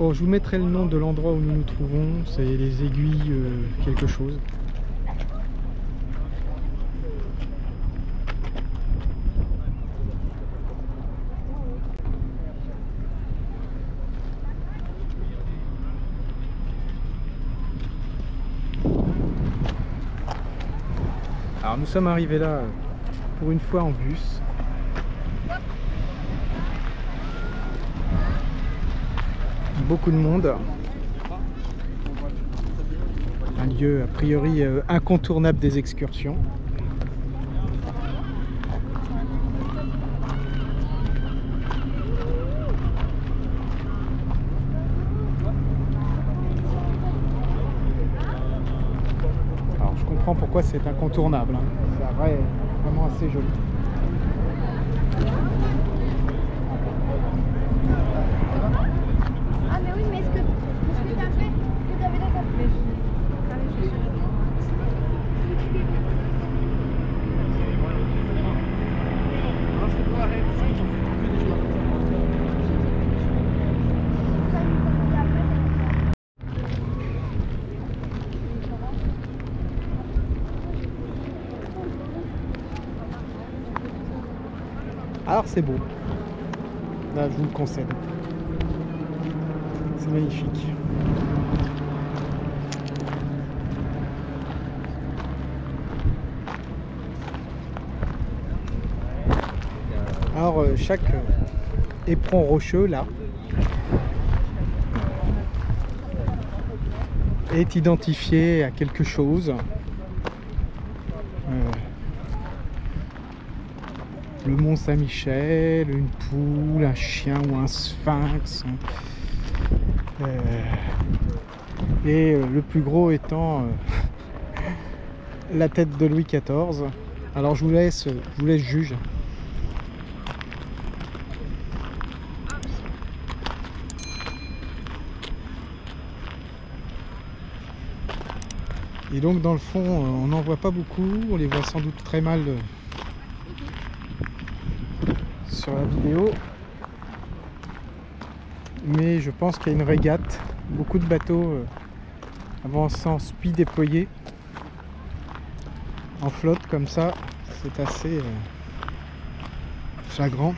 Bon, je vous mettrai le nom de l'endroit où nous nous trouvons, c'est les aiguilles quelque chose. Alors nous sommes arrivés là pour une fois en bus. Beaucoup de monde. Un lieu a priori incontournable des excursions. Alors je comprends pourquoi c'est incontournable, hein. Ça paraît vraiment assez joli. Ah mais oui, mais est-ce que t'as fait? Est-ce que t'avais la Alors c'est beau. Là je vous le concède. C'est magnifique. Alors chaque éperon rocheux là est identifié à quelque chose. Le Mont Saint-Michel, une poule, un chien ou un sphinx. Et le plus gros étant la tête de Louis XIV. Alors je vous laisse juger. Et donc dans le fond on n'en voit pas beaucoup, on les voit sans doute très mal sur la vidéo, mais je pense qu'il y a une régate, beaucoup de bateaux avançant speed déployés en flotte comme ça, c'est assez flagrant.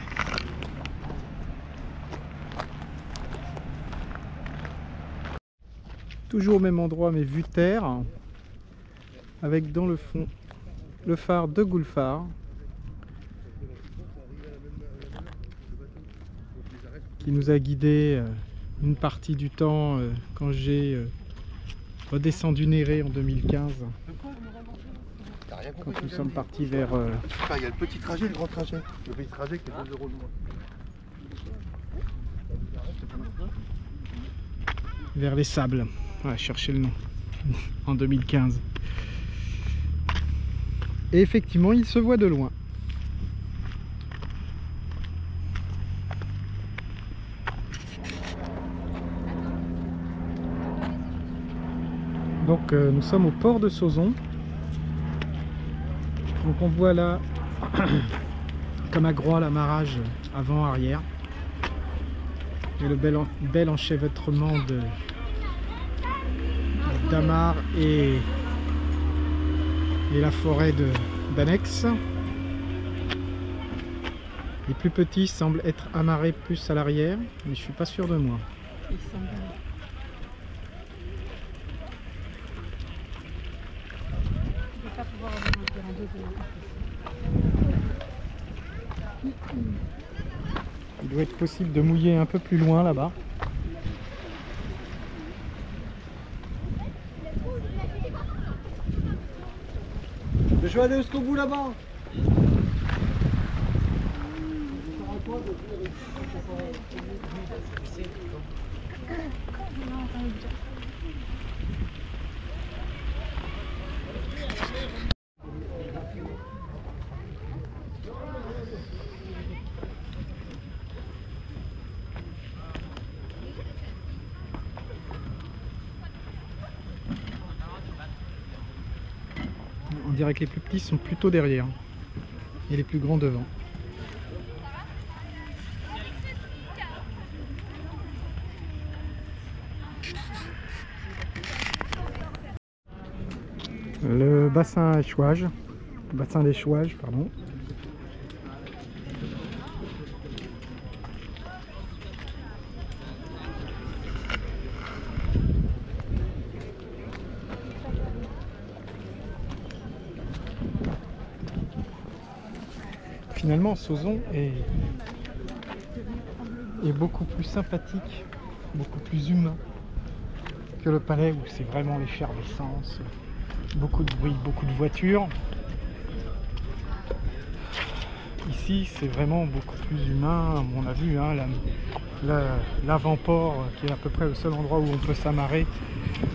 Toujours au même endroit mais vue terre, avec dans le fond le phare de Goulfard qui nous a guidés une partie du temps quand j'ai redescendu Néré en 2015, quand nous sommes partis vers il y a le petit trajet et le grand trajet. Le petit trajet qui est 2 € de moins. vers les sables, voilà, chercher le nom, en 2015. Et effectivement il se voit de loin. Donc nous sommes au port de Sauzon. Donc on voit là comme à Groix l'amarrage avant-arrière et le bel enchevêtrement d'amarres et la forêt d'annexe. Les plus petits semblent être amarrés plus à l'arrière, mais je suis pas sûr de moi. Il semble. Je ne vais pas pouvoir avoir un deux de Il doit être possible de mouiller un peu plus loin là-bas. Je vais aller jusqu'au bout là-bas. On dirait que les plus petits sont plutôt derrière et les plus grands devant. Le bassin échouage, bassin d'échouage, pardon. Finalement, Sauzon est beaucoup plus sympathique, beaucoup plus humain que le Palais où c'est vraiment l'effervescence, beaucoup de bruit, beaucoup de voitures. Ici, c'est vraiment beaucoup plus humain. On a vu hein, l'avant-port qui est à peu près le seul endroit où on peut s'amarrer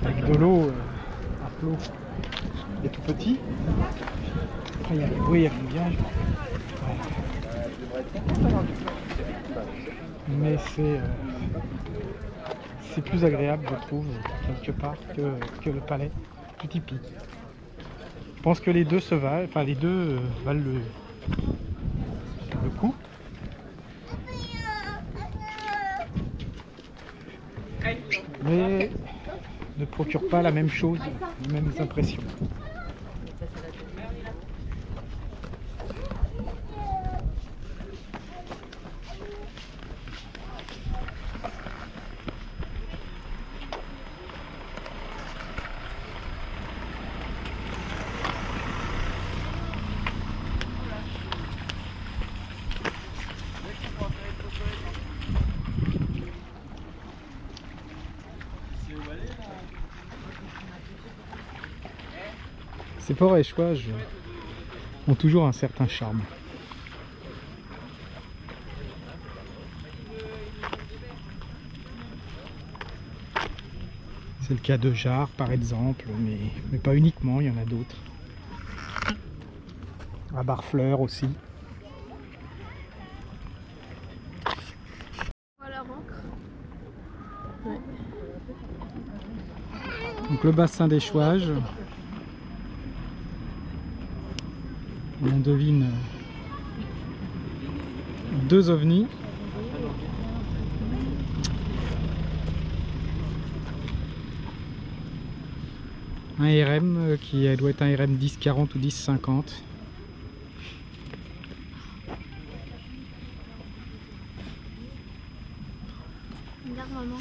avec de l'eau à flot et tout petit. Après, il y a les bruits, il y a les villages. Mais c'est plus agréable, je trouve, quelque part, que le Palais, plus typique. Je pense que les deux se valent, enfin les deux valent le coup. Mais ne procurent pas la même chose, les mêmes impressions. Ces ports à échouage ont toujours un certain charme. C'est le cas de Jard par exemple, mais pas uniquement, il y en a d'autres. À Barfleur aussi. Voilà, rentre. Ouais. Donc le bassin d'échouage. On devine deux ovnis. Un RM qui doit être un RM 1040 ou 1050. Regarde maman.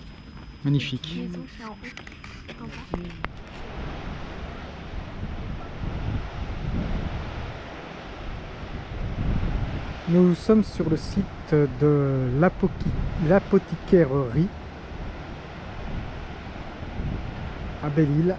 Magnifique. Maison, c'est en haut. En bas. Nous sommes sur le site de l'apothicaire-rie à Belle-Île.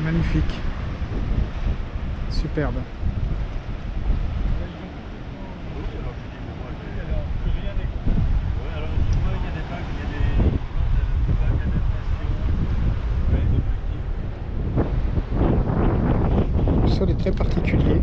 Magnifique, superbe. Le sol est très particulier.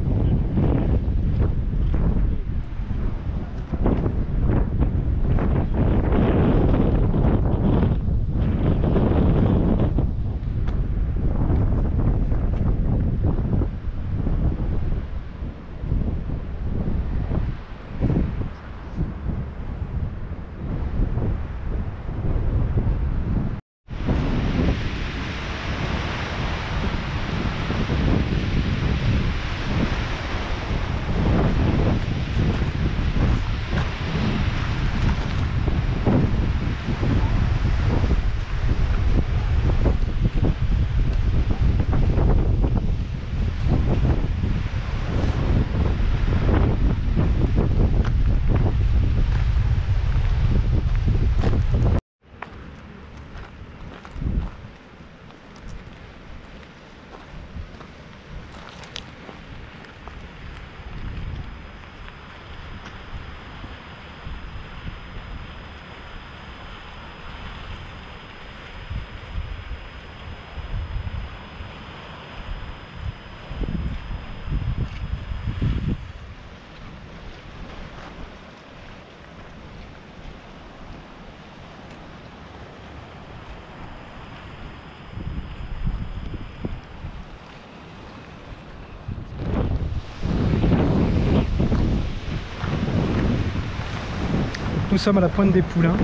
nous sommes à la pointe des Poulains.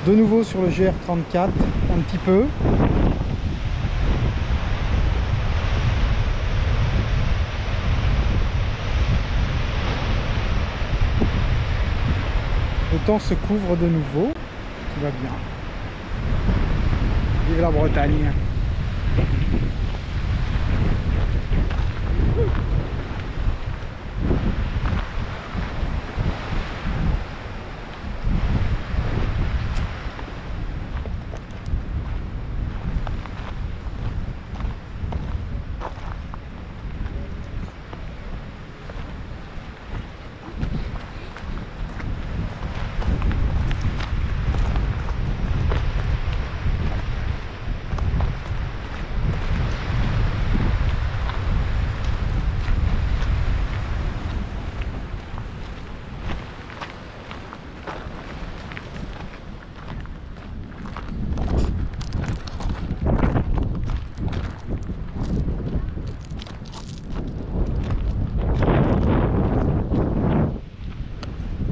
De nouveau sur le GR34, un petit peu. Le temps se couvre de nouveau, tout va bien. Vive la Bretagne!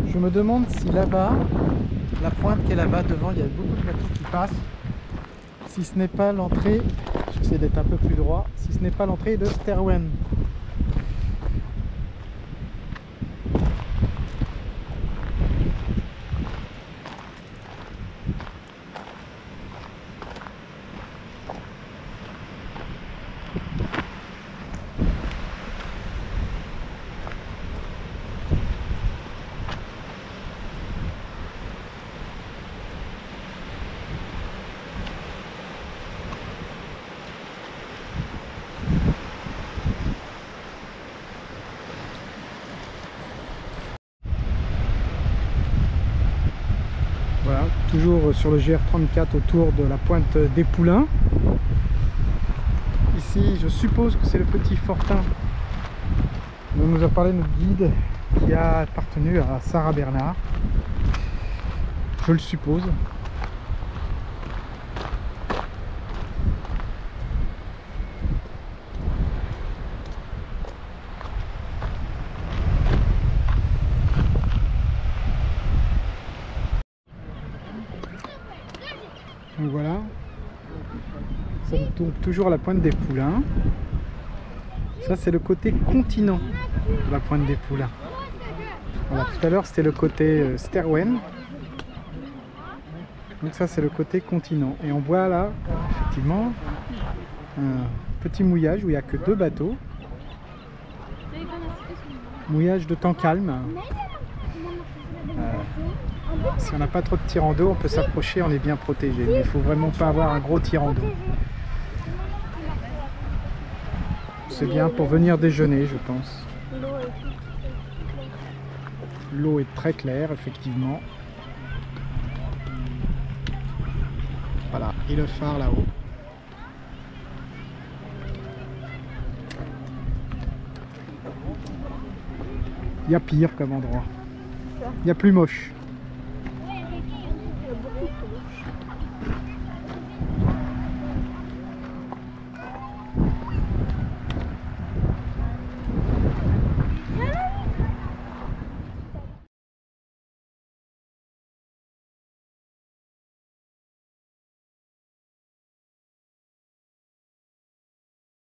Je me demande si là-bas, la pointe qui est là-bas devant, il y a beaucoup de bateaux qui passent. Si ce n'est pas l'entrée, j'essaie d'être un peu plus droit, si ce n'est pas l'entrée de Sterwen. Voilà, toujours sur le GR34 autour de la pointe des Poulains. Ici, je suppose que c'est le petit fortin dont nous a parlé notre guide qui a appartenu à Sarah Bernard. Je le suppose. Donc voilà, ça tombe toujours à la pointe des Poulains. Ça c'est le côté continent de la pointe des Poulains. Voilà, tout à l'heure c'était le côté Sterwen. Donc ça c'est le côté continent. Et on voit là effectivement un petit mouillage où il n'y a que 2 bateaux. Mouillage de temps calme. Si on n'a pas trop de tirant d'eau, on peut s'approcher, on est bien protégé. Mais il ne faut vraiment pas avoir un gros tirant d'eau. C'est bien pour venir déjeuner, je pense. L'eau est très claire, effectivement. Voilà, et le phare là-haut. Il y a pire comme endroit. Il y a plus moche.